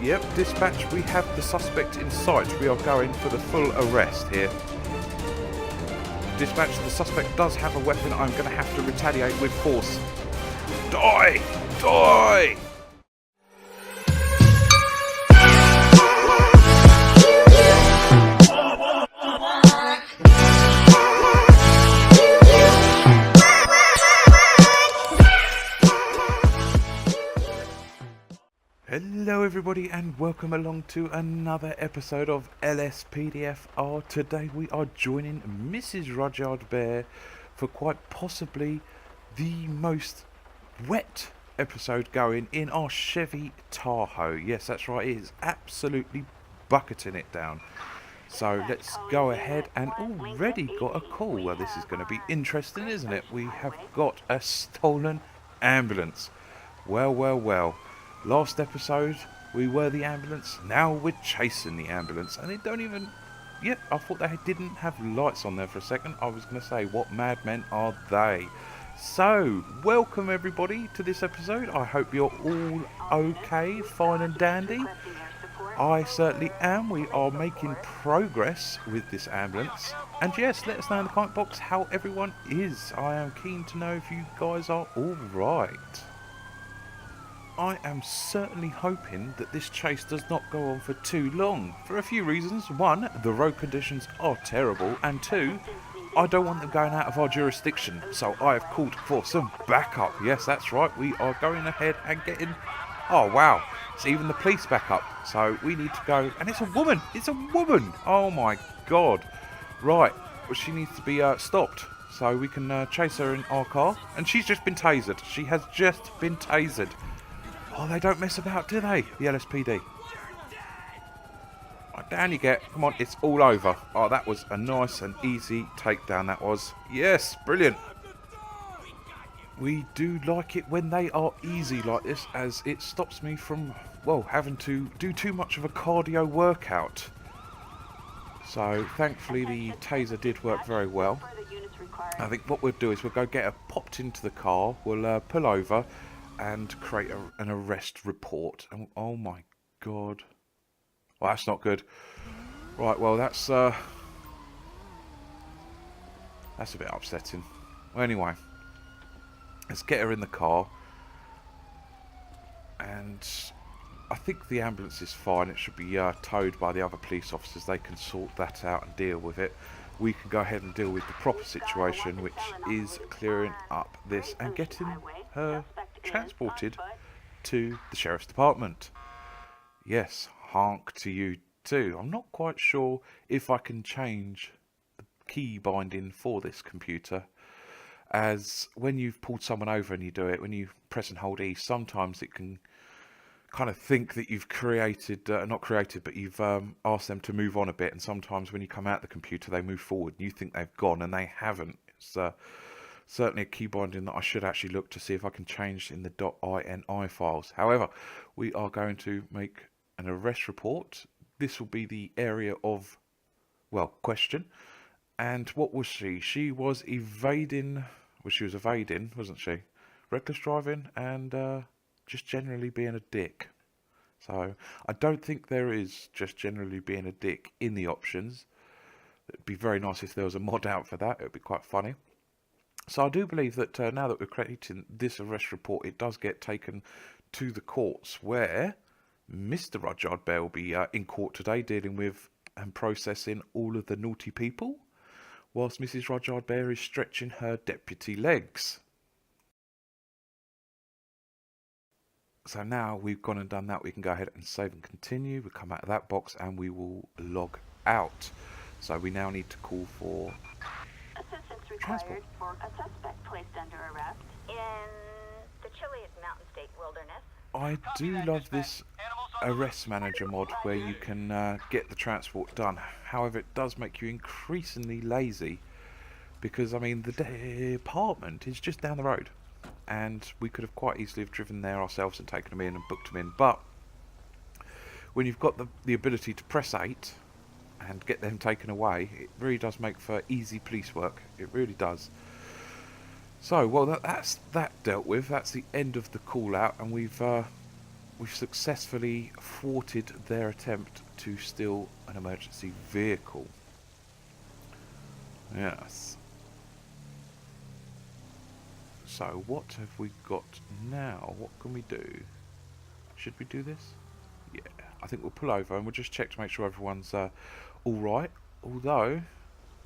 Yep, dispatch, we have the suspect in sight. We are going for the full arrest here. Dispatch, the suspect does have a weapon. I'm going to have to retaliate with force. Die! Die! Hello everybody and welcome along to another episode of Lspdfr. Today we are joining Mrs. Rudyard Bear for quite possibly the most wet episode going in our Chevy Tahoe. Yes, that's right, it is absolutely bucketing it down. So let's go ahead, and already got a call. Well, this is going to be interesting, isn't it? We have got a stolen ambulance. Well. Last episode, we were the ambulance. Now we're chasing the ambulance. And they don't even... Yep, I thought they didn't have lights on there for a second. I was going to say, what madmen are they? So, welcome everybody to this episode. I hope you're all okay, fine and dandy. I certainly am. We are making progress with this ambulance. And yes, let us know in the comment box how everyone is. I am keen to know if you guys are all right. I am certainly hoping that this chase does not go on for too long, for a few reasons. One, the road conditions are terrible, and two, I don't want them going out of our jurisdiction, so I have called for some backup. Yes, that's right, we are going ahead and getting... Oh wow, it's even the police backup, so we need to go... And it's a woman! It's a woman! Oh my god. Right, well, she needs to be stopped, so we can chase her in our car. And she's just been tasered. She has just been tasered. Oh, they don't mess about, do they? The LSPD. Right, down you get. Come on, it's all over. Oh, that was a nice and easy takedown, that was. Yes, brilliant. We do like it when they are easy like this, as it stops me from, well, having to do too much of a cardio workout. So, thankfully, the taser did work very well. I think what we'll do is we'll go get her popped into the car. We'll pull over and create an arrest report. Oh my god. Well, that's not good. Right, well, that's a bit upsetting. Well, anyway, let's get her in the car. And I think the ambulance is fine. It should be towed by the other police officers. They can sort that out and deal with it. We can go ahead and deal with the proper situation, which is clearing up this and getting her transported to the sheriff's department. Yes, honk to you too. I'm not quite sure if I can change the key binding for this computer, as when you've pulled someone over and you do it, when you press and hold E, sometimes it can kind of think that you've created, not created, but you've asked them to move on a bit, and sometimes when you come out the computer they move forward and you think they've gone and they haven't. It's certainly a key binding that I should actually look to see if I can change in the .ini files. However, we are going to make an arrest report. This will be the area of, well, question. And what was she? She was evading, well, she was evading, wasn't she? Reckless driving and just generally being a dick. So I don't think there is just generally being a dick in the options. It'd be very nice if there was a mod out for that. It would be quite funny. So I do believe that now that we're creating this arrest report, it does get taken to the courts, where Mr. Rudyard Bear will be in court today, dealing with and processing all of the naughty people, whilst Mrs. Rudyard Bear is stretching her deputy legs. So now we've gone and done that, we can go ahead and save and continue. We'll come out of that box and we will log out. So we now need to call for assistance required transport. For a suspect placed under arrest in the Chilean mountain state wilderness. I do love this arrest manager mod where you can get the transport done. However, it does make you increasingly lazy, because I mean the department is just down the road, and we could have quite easily have driven there ourselves and taken them in and booked them in. But when you've got the ability to press 8 and get them taken away, it really does make for easy police work. It really does. So, well, that's that dealt with. That's the end of the call out, and we've we've successfully thwarted their attempt to steal an emergency vehicle. Yes. So what have we got now? What can we do? Should we do this? Yeah, I think we'll pull over and we'll just check to make sure everyone's alright. Although,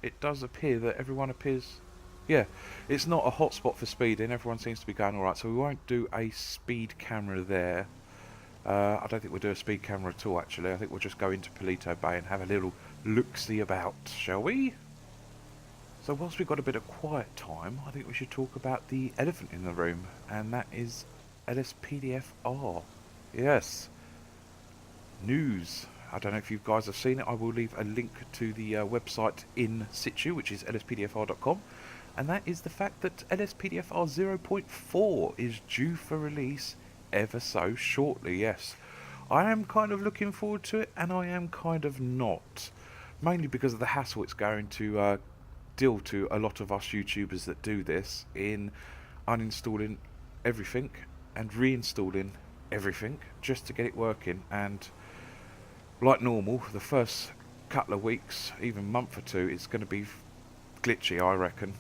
it does appear that everyone appears... Yeah, it's not a hotspot for speeding. Everyone seems to be going alright, so we won't do a speed camera there. I don't think we'll do a speed camera at all, actually. I think we'll just go into Palito Bay and have a little look-see about, shall we? So whilst we've got a bit of quiet time, I think we should talk about the elephant in the room, and that is Lspdfr. Yes. News. I don't know if you guys have seen it. I will leave a link to the website in situ, which is lspdfr.com. And that is the fact that Lspdfr 0.4 is due for release ever so shortly, yes. I am kind of looking forward to it, and I am kind of not. Mainly because of the hassle it's going to deal to a lot of us YouTubers that do this in uninstalling everything and reinstalling everything just to get it working. And like normal, the first couple of weeks, even month or two, it's going to be glitchy, I reckon.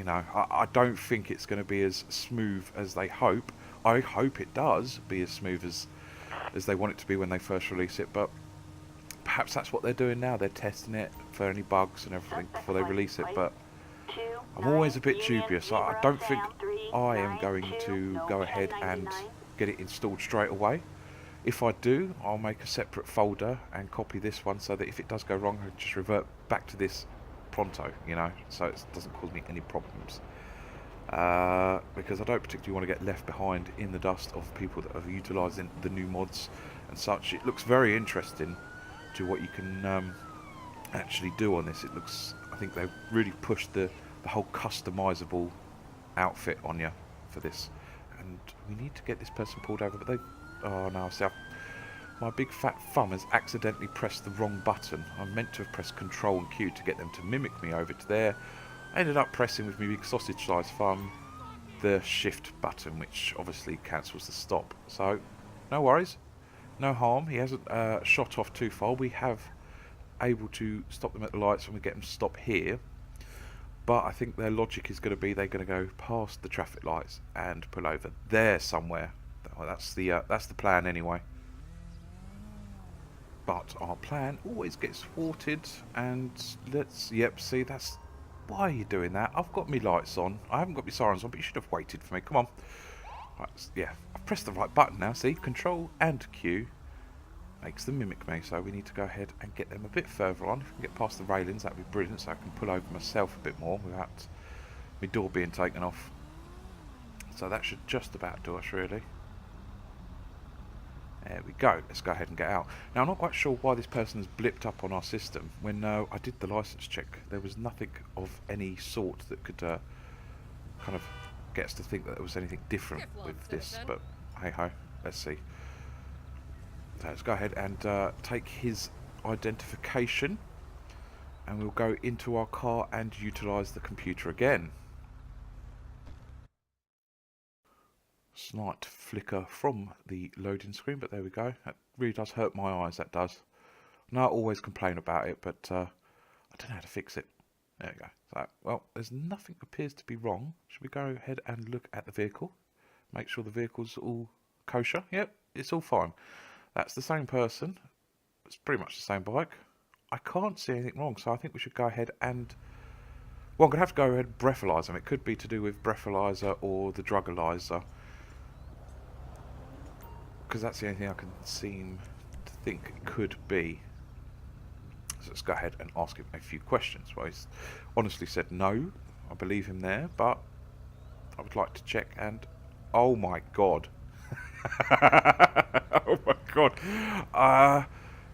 I don't think it's going to be as smooth as they hope. I hope it does be as smooth as they want it to be when they first release it, but perhaps that's what they're doing now. They're testing it for any bugs and everything before they release it, but I'm always a bit dubious. I don't think I am going to go ahead and get it installed straight away. If I do, I'll make a separate folder and copy this one so that if it does go wrong, I just revert back to this pronto, so it doesn't cause me any problems. Because I don't particularly want to get left behind in the dust of people that are utilising the new mods and such. It looks very interesting to what you can actually do on this. I think they've really pushed the whole customisable outfit on you for this. And we need to get this person pulled over, but oh no, see, my big fat thumb has accidentally pressed the wrong button. I meant to have pressed Control and Q to get them to mimic me over to there. I ended up pressing with my big sausage-sized thumb the Shift button, which obviously cancels the stop. So, no worries, no harm. He hasn't shot off too far. We have able to stop them at the lights when we get them to stop here. But I think their logic is going to be they're going to go past the traffic lights and pull over there somewhere. That's the plan anyway. But our plan always gets thwarted, and see, that's... Why are you doing that? I've got my lights on. I haven't got my sirens on, but you should have waited for me. Come on. Right, yeah, I've pressed the right button now, see? Control and Q makes them mimic me, so we need to go ahead and get them a bit further on. If we can get past the railings, that'd be brilliant, so I can pull over myself a bit more without my door being taken off. So that should just about do us, really. There we go. Let's go ahead and get out. Now, I'm not quite sure why this person has blipped up on our system. When I did the license check, there was nothing of any sort that could kind of get us to think that there was anything different with this. But hey-ho, let's see. So let's go ahead and take his identification, and we'll go into our car and utilise the computer again. Slight flicker from the loading screen, but there we go. That really does hurt my eyes, that does. Now I always complain about it, but I don't know how to fix it. There we go. So, well, there's nothing appears to be wrong. Should we go ahead and look at the vehicle? Make sure the vehicle's all kosher? Yep, it's all fine. That's the same person. It's pretty much the same bike. I can't see anything wrong, so I think we should go ahead and... Well, I'm going to have to go ahead and breathalyse them. It could be to do with breathalyzer or the drugalyzer, because that's the only thing I can seem to think it could be. So let's go ahead and ask him a few questions. Well, he's honestly said no. I believe him there, but I would like to check and... Oh my god. Oh my god.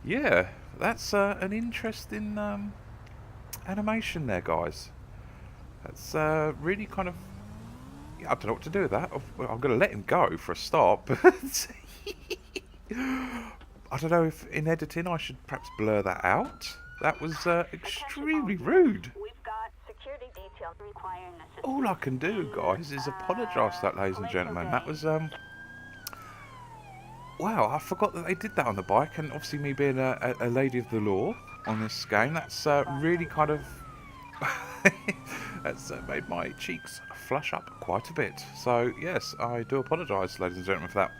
Yeah, that's an interesting animation there, guys. That's really kind of... I don't know what to do with that. I'm going to let him go for a start, but... I don't know if in editing I should perhaps blur that out. That was extremely rude. We've got security details requiring assistance. All I can do, guys, is apologise for that, ladies and gentlemen. That was, well, Wow, I forgot that they did that on the bike, and obviously me being a lady of the law on this game, that's really kind of... that's made my cheeks flush up quite a bit. So, yes, I do apologise, ladies and gentlemen, for that.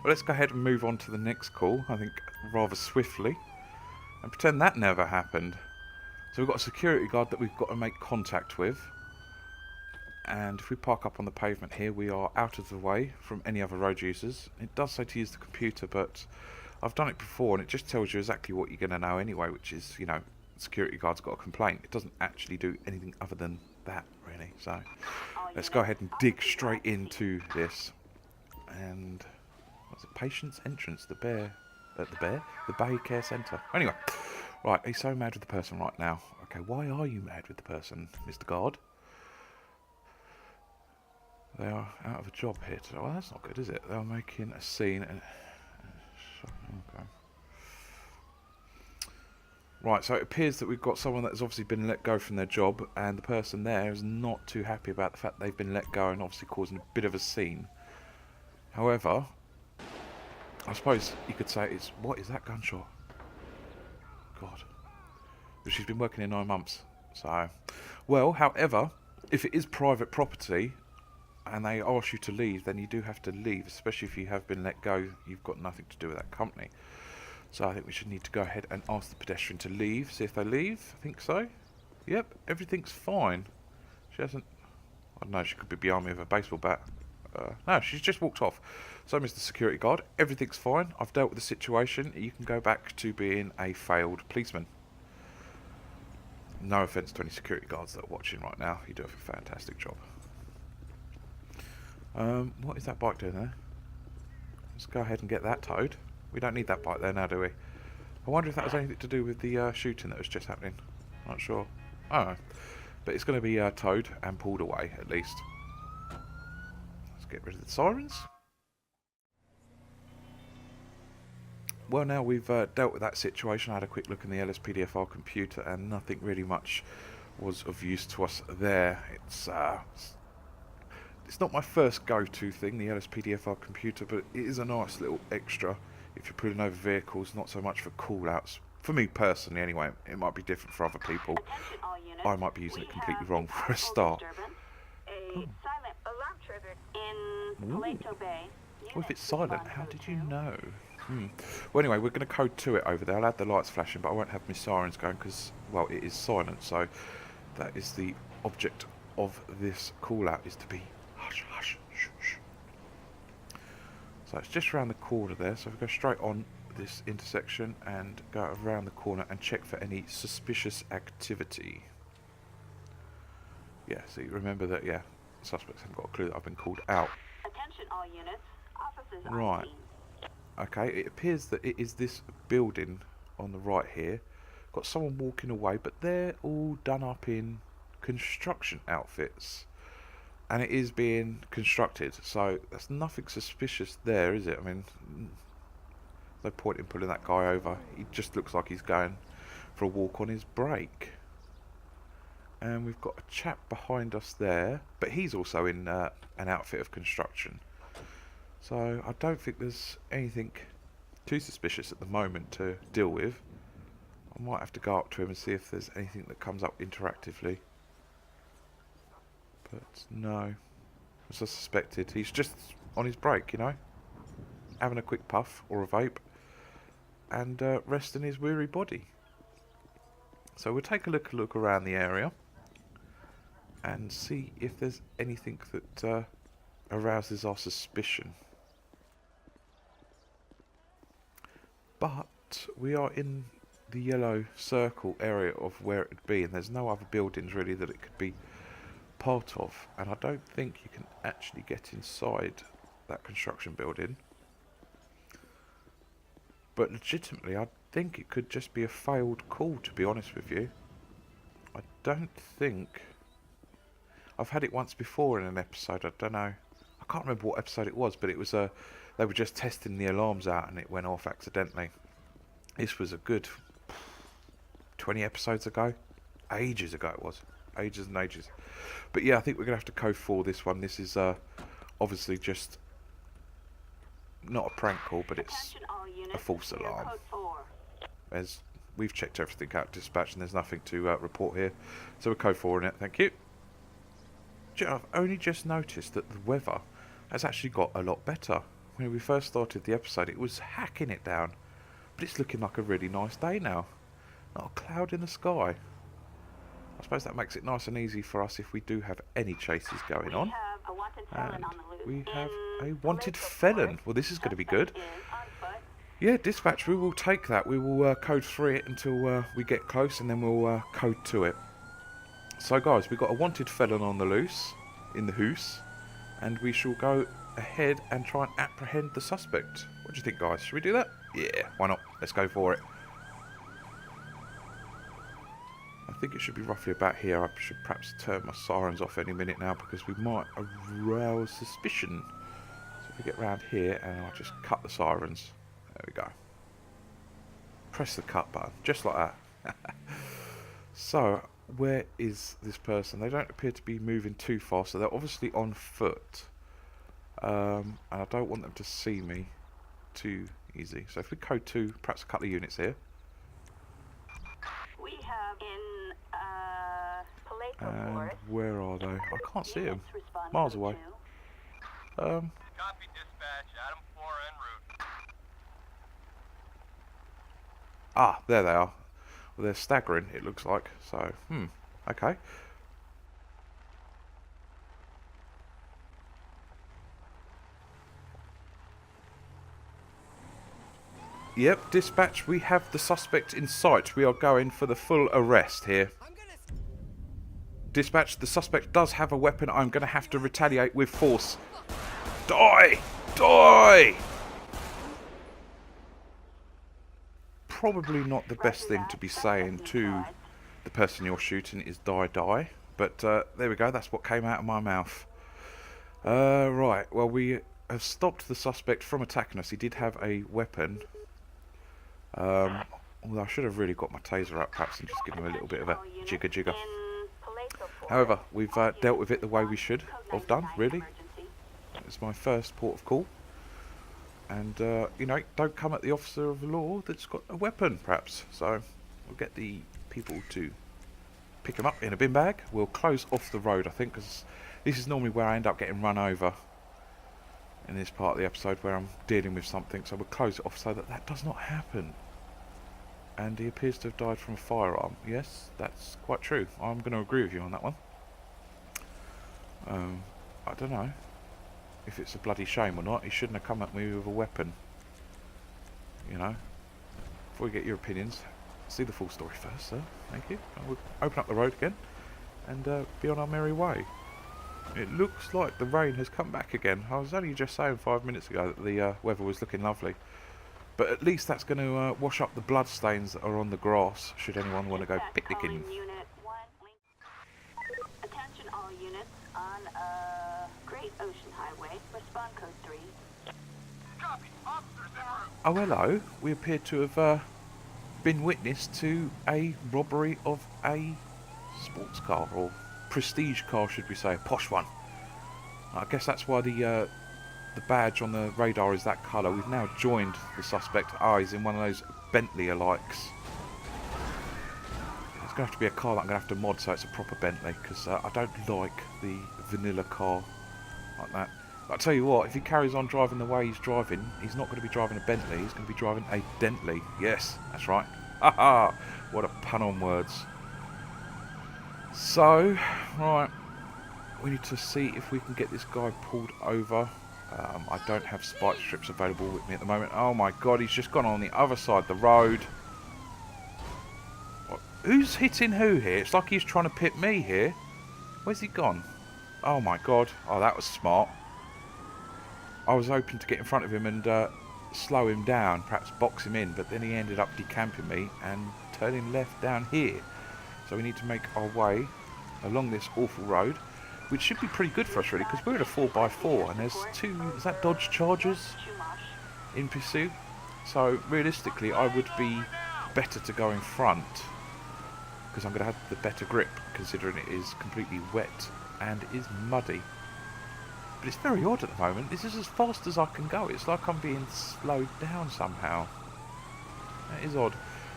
Well, let's go ahead and move on to the next call, I think rather swiftly, and pretend that never happened. So we've got a security guard that we've got to make contact with. And if we park up on the pavement here, we are out of the way from any other road users. It does say to use the computer, but I've done it before and it just tells you exactly what you're going to know anyway, which is, you know, security guard's got a complaint. It doesn't actually do anything other than that, really. So let's go ahead and dig straight into this. And what's it? Patient's entrance, the Bay Care Centre. Anyway, right, he's so mad with the person right now. Okay, why are you mad with the person, Mr. Guard? They are out of a job here today. Well, that's not good, is it? They're making a scene. Okay. Right, so it appears that we've got someone that's obviously been let go from their job, and the person there is not too happy about the fact they've been let go and obviously causing a bit of a scene. However, I suppose you could say it's... What is that gunshot? God. But she's been working here 9 months. So, well, however, if it is private property and they ask you to leave, then you do have to leave, especially if you have been let go. You've got nothing to do with that company. So I think we should need to go ahead and ask the pedestrian to leave. See if they leave. I think so. Yep, everything's fine. She hasn't... I don't know, she could be behind me with a baseball bat. No, she's just walked off. So, Mr. Security Guard, everything's fine. I've dealt with the situation. You can go back to being a failed policeman. No offence to any security guards that are watching right now. You do have a fantastic job. What is that bike doing there? Let's go ahead and get that towed. We don't need that bike there now, do we? I wonder if that has anything to do with the shooting that was just happening. Not sure. Oh, but it's going to be towed and pulled away, at least. Let's get rid of the sirens. Well, now we've dealt with that situation. I had a quick look in the Lspdfr computer, and nothing really much was of use to us there. It's not my first go-to thing, the Lspdfr computer, but it is a nice little extra if you're pulling over vehicles, not so much for call-outs. For me personally, anyway, it might be different for other people. I might be using it completely wrong for a start. A silent alarm triggered in Paleto Bay. Well, if it's silent, how did you know? Well, anyway, we're going to code to it over there. I'll have the lights flashing, but I won't have my sirens going because, well, it is silent. So that is the object of this call-out, is to be hush, hush, shh, shh. So it's just around the corner there. So we go straight on this intersection and go around the corner and check for any suspicious activity. Yeah, so you remember that, yeah, suspects haven't got a clue that I've been called out. Attention all units. Officers on Right. scene. Okay, it appears that it is this building on the right here. Got someone walking away, but they're all done up in construction outfits. And it is being constructed, so there's nothing suspicious there, is it? I mean, no point in pulling that guy over. He just looks like he's going for a walk on his break. And we've got a chap behind us there, but he's also in an outfit of construction. So I don't think there's anything too suspicious at the moment to deal with. I might have to go up to him and see if there's anything that comes up interactively. But no, as I suspected, he's just on his break, you know, having a quick puff or a vape and resting his weary body. So we'll take a look around the area and see if there's anything that arouses our suspicion. But we are in the yellow circle area of where it would be, and there's no other buildings really that it could be part of, and I don't think you can actually get inside that construction building. But legitimately, I think it could just be a failed call, to be honest with you. I don't think... I've had it once before in an episode, I don't know. I can't remember what episode it was, but it was they were just testing the alarms out and it went off accidentally. This was a good 20 episodes ago. Ages ago it was. Ages and ages. But yeah, I think we're going to have to code for this one. This is obviously just not a prank call, but it's Attention all units. a false Clear alarm. code 4. As we've checked everything out, dispatch, and there's nothing to report here. So we're code 4 in it, thank you. I've only just noticed that the weather has actually got a lot better. When we first started the episode, it was hacking it down. But it's looking like a really nice day now. Not a cloud in the sky. I suppose that makes it nice and easy for us if we do have any chases going on. We have a wanted felon And on the loose we have in a wanted Lspdfr felon. Well, this is going to be good. Suspect is on foot. Yeah, dispatch, we will take that. We will code 3 it until we get close, and then we'll code 2 it. So guys, we've got a wanted felon on the loose, in the hoose, and we shall go ahead and try and apprehend the suspect. What do you think, guys? Should we do that? Yeah, why not? Let's go for it. I think it should be roughly about here. I should perhaps turn my sirens off any minute now, because we might arouse suspicion. So if we get round here, and I'll just cut the sirens. There we go. Press the cut button, just like that. So, where is this person? They don't appear to be moving too fast, so they're obviously on foot. And I don't want them to see me too easy. So if we code 2, perhaps a couple of units here. We have in And Lspdfr where are they? I can't see them. units respond Miles to away. Copy dispatch, Adam 4 en route. Ah, there they are. Well, they're staggering, it looks like. So, okay. Yep, dispatch, we have the suspect in sight. We are going for the full arrest here. Dispatch, the suspect does have a weapon. I'm going to have to retaliate with force. Die! Die! Probably not the best thing to be saying to the person you're shooting is die, die. But there we go, that's what came out of my mouth. Right, well, we have stopped the suspect from attacking us. He did have a weapon. Although I should have really got my taser out perhaps and just given him a little bit of a jigger. However, we've dealt with it the way we should have done, really. It's my first port of call. And, you know, don't come at the officer of the law that's got a weapon, perhaps. So, we'll get the people to pick him up in a bin bag. We'll close off the road, I think, because this is normally where I end up getting run over in this part of the episode where I'm dealing with something. So we'll close it off so that that does not happen. And he appears to have died from a firearm. Yes, that's quite true. I'm going to agree with you on that one. I don't know if it's a bloody shame or not. He shouldn't have come at me with a weapon. You know. Before we get your opinions, see the full story first, sir. Thank you. And we'll open up the road again and be on our merry way. It looks like the rain has come back again. I was only just saying 5 minutes ago that the weather was looking lovely. But at least that's going to wash up the blood stains that are on the grass, should anyone want to go picnicking. Attention all units on Great Ocean Highway. Respond code 3. Copy, officers en route. Oh, hello. We appear to have been witness to a robbery of a sports car, or prestige car, should we say, a posh one. I guess that's why the badge on the radar is that colour. We've now joined the suspect. He's in one of those Bentley alikes. It's going to have to be a car that I'm going to have to mod so it's a proper Bentley, because I don't like the vanilla car like that. But I'll tell you what, if he carries on driving the way he's driving, he's not going to be driving a Bentley, he's going to be driving a Dentley. Yes, that's right. Haha! What a pun on words. So, right, we need to see if we can get this guy pulled over. I don't have spike strips available with me at the moment. Oh my god, he's just gone on the other side of the road. What? Who's hitting who here? It's like he's trying to pit me here. Where's he gone? Oh my god. Oh, that was smart. I was hoping to get in front of him and slow him down, perhaps box him in, but then he ended up decamping me and turning left down here. So we need to make our way along this awful road, which should be pretty good for us really, because we're in a 4x4 and there's two, is that Dodge Chargers in pursuit? So realistically I would be better to go in front, because I'm going to have the better grip, considering it is completely wet and is muddy. But it's very odd at the moment. This is as fast as I can go. It's like I'm being slowed down somehow. That is odd.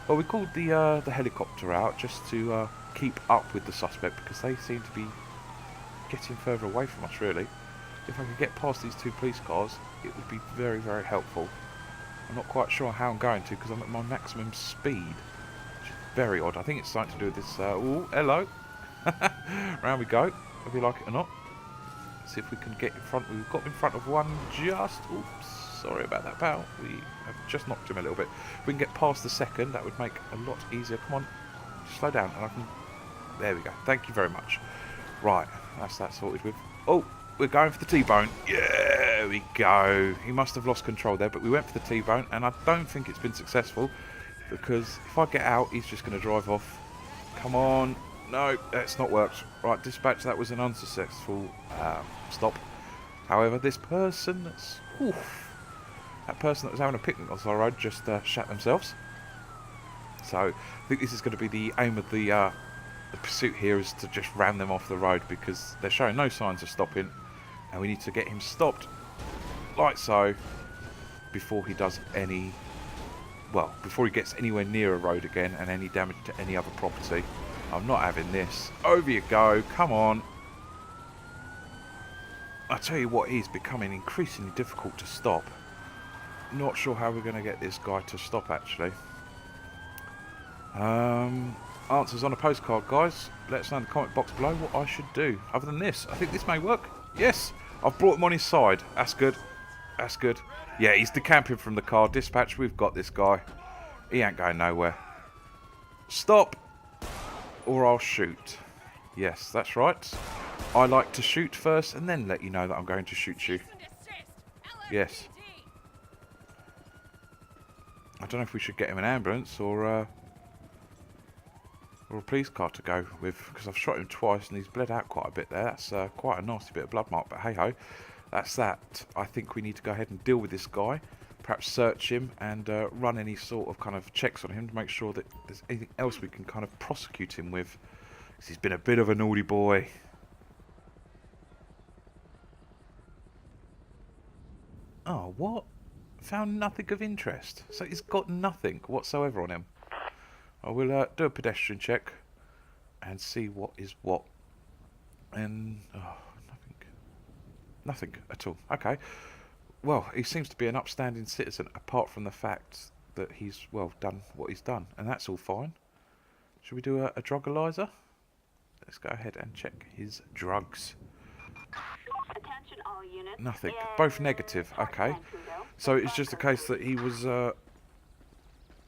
Well, we called the helicopter out just to keep up with the suspect because they seem to be getting further away from us, really. If I could get past these 2 police cars, it would be very, very helpful. I'm not quite sure how I'm going to because I'm at my maximum speed. Which is very odd. I think it's something to do with this... oh, hello. Round we go, whether you like it or not. See if we can get in front. We've got in front of one just... Oops, sorry about that, pal. We have just knocked him a little bit. If we can get past the second, that would make a lot easier. Come on, slow down and I can... There we go. Thank you very much. Right, that's that sorted with. Oh, we're going for the T-bone. Yeah, there we go. He must have lost control there, but we went for the T-bone, and I don't think it's been successful because if I get out, he's just going to drive off. Come on. No, that's not worked. Right, dispatch, that was an unsuccessful stop. However, this person that's... Oof, that person that was having a picnic on the road just shat themselves. So, I think this is going to be the aim of the pursuit here, is to just ram them off the road because they're showing no signs of stopping. And we need to get him stopped, like so, before he does any... Well, before he gets anywhere near a road again and any damage to any other property. I'm not having this. Over you go. Come on. I tell you what, he's becoming increasingly difficult to stop. Not sure how we're going to get this guy to stop, actually. Answers on a postcard, guys. Let us know in the comment box below what I should do. Other than this, I think this may work. Yes, I've brought him on his side. That's good. That's good. Yeah, he's decamping from the car. Dispatch, we've got this guy. He ain't going nowhere. Stop, or I'll shoot. Yes, that's right. I like to shoot first and then let you know that I'm going to shoot you. Yes. I don't know if we should get him an ambulance or a police car to go with, because I've shot him twice and he's bled out quite a bit there. That's quite a nasty bit of blood mark, but hey ho, that's that. I think we need to go ahead and deal with this guy, perhaps search him and run any sort of kind of checks on him to make sure that there's anything else we can kind of prosecute him with, because he's been a bit of a naughty boy. Oh, what? Found nothing of interest. So he's got nothing whatsoever on him. I will do a pedestrian check and see what is what. And nothing at all. Okay. Well, he seems to be an upstanding citizen, apart from the fact that he's, well, done what he's done, and that's all fine. Should we do a drug analyzer? Let's go ahead and check his drugs. Attention all units. Nothing. Both negative. Okay. So it's just a case that he was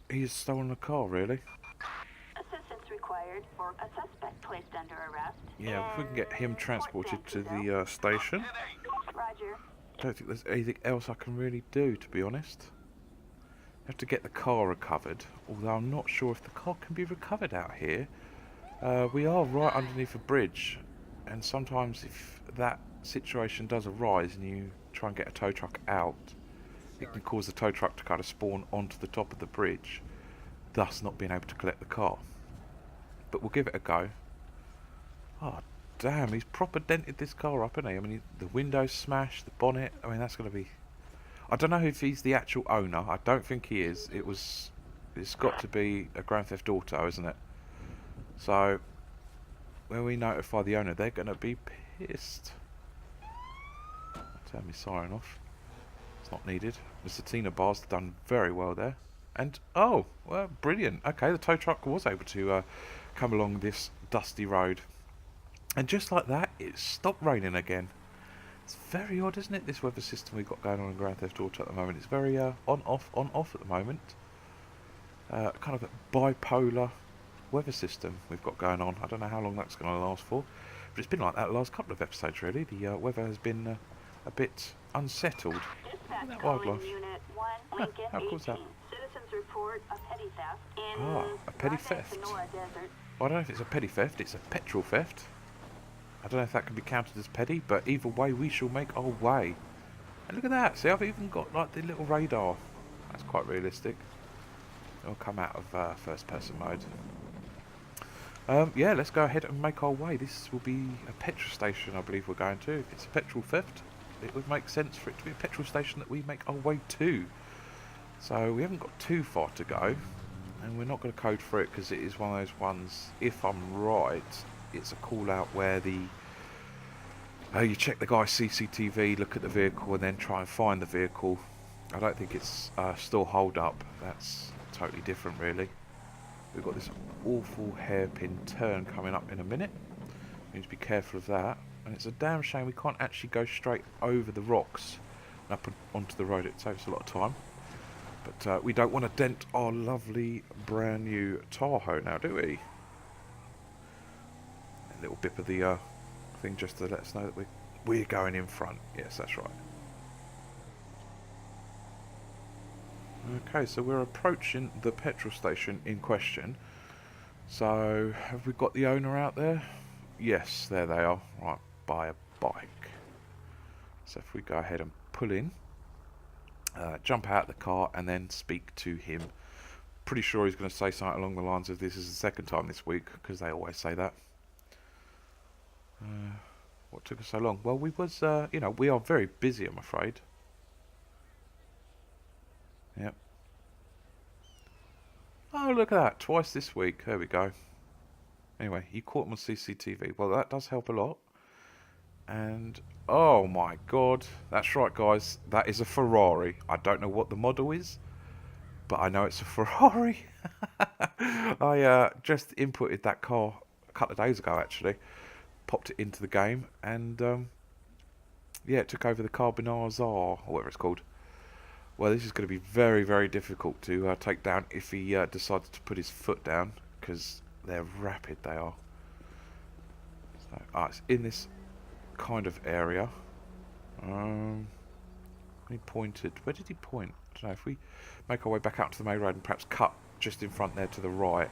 he's stolen a car, really. Assistance required for a suspect placed under arrest. Yeah, if we can get him transported to the station. Roger. I don't think there's anything else I can really do, to be honest. I have to get the car recovered, although I'm not sure if the car can be recovered out here. We are right underneath a bridge, and sometimes if that situation does arise and you try and get a tow truck out, it can cause the tow truck to kind of spawn onto the top of the bridge, thus not being able to collect the car. But we'll give it a go. Oh, damn, he's proper dented this car up, hasn't he? I mean, the windows smashed, the bonnet. I mean, that's going to be... I don't know if he's the actual owner. I don't think he is. It's got to be a Grand Theft Auto, isn't it? So, when we notify the owner, they're going to be pissed. I'll turn my siren off. It's not needed. Mr. Tina Bar's done very well there. And, oh, well, brilliant. Okay, the tow truck was able to come along this dusty road. And just like that, it stopped raining again. It's very odd, isn't it, this weather system we've got going on in Grand Theft Auto at the moment. It's very on-off at the moment. Kind of a bipolar weather system we've got going on. I don't know how long that's going to last for. But it's been like that the last couple of episodes, really. The weather has been a bit unsettled. Look at that wildlife. How cool is that? Citizens report a petty theft in a petty theft. Desert. Well, I don't know if it's a petty theft, it's a petrol theft. I don't know if that can be counted as petty, but either way we shall make our way. And look at that, see, I've even got like the little radar. That's quite realistic. It'll come out of first person mode. Yeah, let's go ahead and make our way. This will be a petrol station, I believe we're going to. If it's a petrol theft, it would make sense for it to be a petrol station that we make our way to. So we haven't got too far to go, and we're not going to code for it because it is one of those ones, if I'm right, it's a call out where the you check the guy's CCTV, look at the vehicle, and then try and find the vehicle. I don't think it's still hold up. That's totally different, really. We've got this awful hairpin turn coming up in a minute. We need to be careful of that. And it's a damn shame we can't actually go straight over the rocks and up and onto the road. It saves a lot of time. But we don't want to dent our lovely brand new Tahoe now, do we? A little bip of the thing just to let us know that we're going in front. Yes, that's right. Okay, so we're approaching the petrol station in question. So, have we got the owner out there? Yes, there they are. Right, by a bike. So if we go ahead and pull in, jump out of the car and then speak to him. Pretty sure he's going to say something along the lines of, this is the second time this week, because they always say that. What took us so long? Well, we was, you know, we are very busy, I'm afraid. Yep. Oh, look at that. Twice this week. There we go. Anyway, you caught him on CCTV. Well, that does help a lot. And, oh my god. That's right, guys. That is a Ferrari. I don't know what the model is, but I know it's a Ferrari. I just inputted that car a couple of days ago, actually. Popped it into the game, and, yeah, it took over the Carbonara Czar, or whatever it's called. Well, this is going to be very, very difficult to take down if he decides to put his foot down, because they're rapid, they are. So, it's in this kind of area. He pointed. Where did he point? I don't know. If we make our way back out to the main road and perhaps cut just in front there to the right.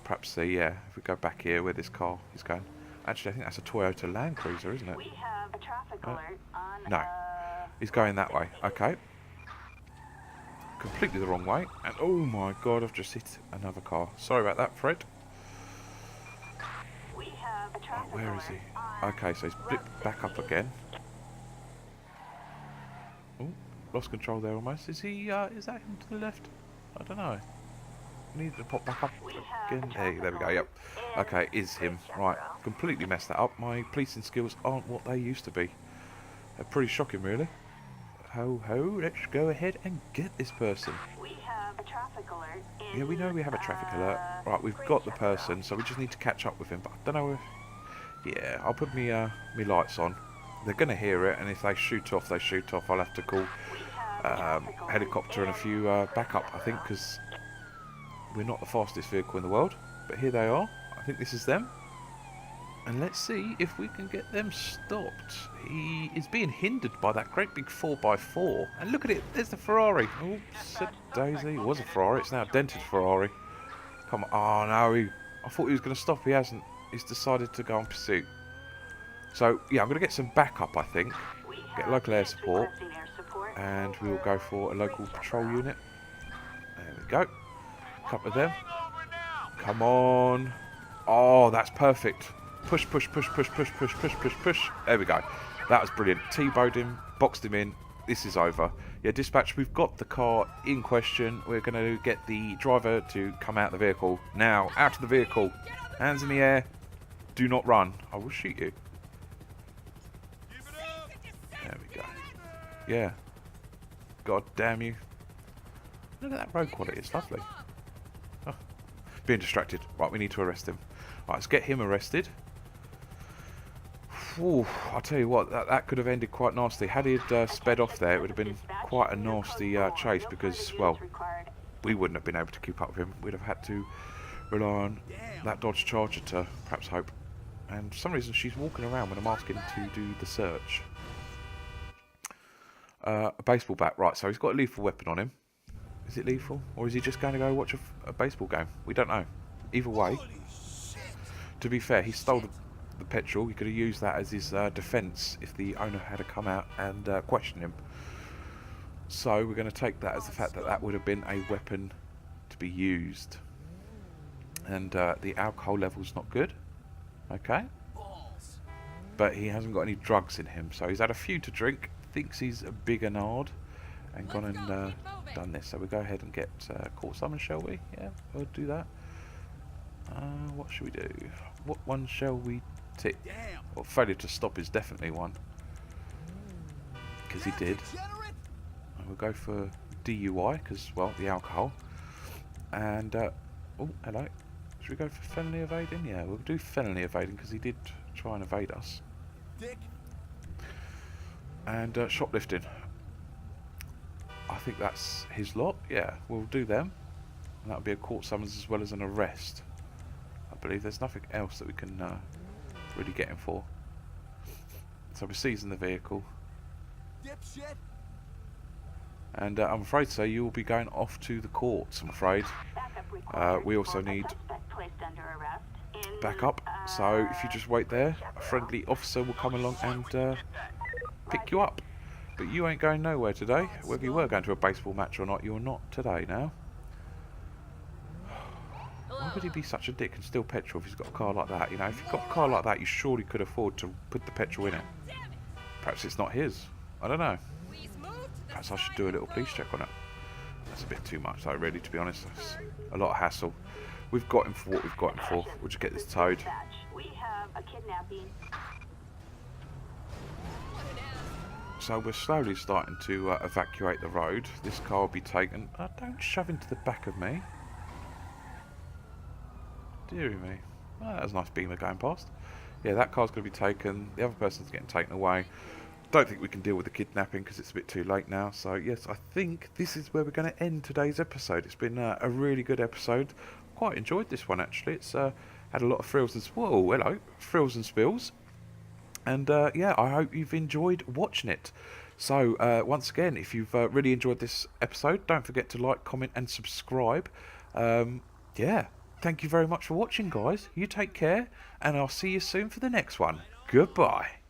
Perhaps see, yeah, if we go back here where this car is going. Actually, I think that's a Toyota Land Cruiser, isn't it? We have a traffic alert on... No. He's going that way. Okay. Completely the wrong way. And oh my god, I've just hit another car. Sorry about that, Fred. We have a traffic Where is he? alert Okay, so he's blipped back up again. Oh, lost control there almost. Is he, is that him to the left? I don't know. Need to pop back up again. Hey, there we go, yep. Okay, is him. Right, completely messed that up. My policing skills aren't what they used to be. They're pretty shocking, really. Ho ho, let's go ahead and get this person. We have a traffic alert in, Yeah, we know we have a traffic alert. Right, we've got the person, so we just need to catch up with him. But I don't know if... Yeah, I'll put me me lights on. They're going to hear it, and if they shoot off, they shoot off. I'll have to call helicopter and a few backup, I think, because we're not the fastest vehicle in the world. But here they are. I think this is them. And let's see if we can get them stopped. He is being hindered by that great big 4x4. And look at it, there's the Ferrari. Oops, daisy. It was a Ferrari, it's now a dented Ferrari. Come on. Oh no, I thought he was going to stop. He hasn't. He's decided to go on pursuit. So, yeah, I'm going to get some backup, I think. Get local air support. And we will go for a local patrol unit. There we go. A couple of them. Come on. Oh, that's perfect. Push, push, push, push, push, push, push, push, push. There we go. That was brilliant. T-bowed him, boxed him in. This is over. Yeah, dispatch, we've got the car in question. We're going to get the driver to come out of the vehicle. Now, out of the vehicle. Hands in the air. Do not run. I will shoot you. There we go. Yeah. God damn you. Look at that road quality. It's lovely. Oh. Being distracted. Right, we need to arrest him. Right, let's get him arrested. Ooh, I'll tell you what, that could have ended quite nasty. Had he sped off there, it would have been quite a nasty chase because, well, we wouldn't have been able to keep up with him. We'd have had to rely on that Dodge Charger to perhaps hope. And for some reason, she's walking around when I'm asking to do the search. A baseball bat, right, so he's got a lethal weapon on him. Is it lethal? Or is he just going to go watch a baseball game? We don't know. Either way, to be fair, he stole the petrol. He could have used that as his defence if the owner had to come out and question him. So we're going to take that as the fact that that would have been a weapon to be used. And the alcohol level's not good. Okay. but he hasn't got any drugs in him. So he's had a few to drink, thinks he's a bigger nard, and gone and done this. So we'll go ahead and get court summons, shall we? Yeah, we'll do that. What should we do? What one shall we tick? Well, failure to stop is definitely one, because he did. And we'll go for DUI, because, well, the alcohol. And, oh, hello. Should we go for felony evading? Yeah, we'll do felony evading, because he did try and evade us. And shoplifting. I think that's his lot. Yeah, we'll do them. And that'll be a court summons as well as an arrest. I believe there's nothing else that we can really get him for. So we're seizing the vehicle. Dipshit. And I'm afraid so, you will be going off to the courts, I'm afraid. We also need backup, so if you just wait there, a friendly officer will come along and pick you up. But you ain't going nowhere today. Whether you were going to a baseball match or not, you're not today now. Why would he be such a dick and steal petrol if he's got a car like that? You know, if you've got a car like that, you surely could afford to put the petrol in it. Perhaps it's not his. I don't know. Perhaps I should do a little police check on it. That's a bit too much though, really, to be honest. That's a lot of hassle. We've got him for what we've got him for. We'll just get this towed. We have a kidnapping. So we're slowly starting to evacuate the road. This car will be taken. Don't shove into the back of me. Deary me. Oh, that was a nice Beamer going past. Yeah, that car's going to be taken. The other person's getting taken away. Don't think we can deal with the kidnapping because it's a bit too late now. So yes, I think this is where we're going to end today's episode. It's been a really good episode. Quite enjoyed this one actually. It's had a lot of thrills and thrills and spills. And yeah, I hope you've enjoyed watching it. So once again, if you've really enjoyed this episode, don't forget to like, comment and subscribe. Yeah, thank you very much for watching, guys. You take care, and I'll see you soon for the next one. Goodbye.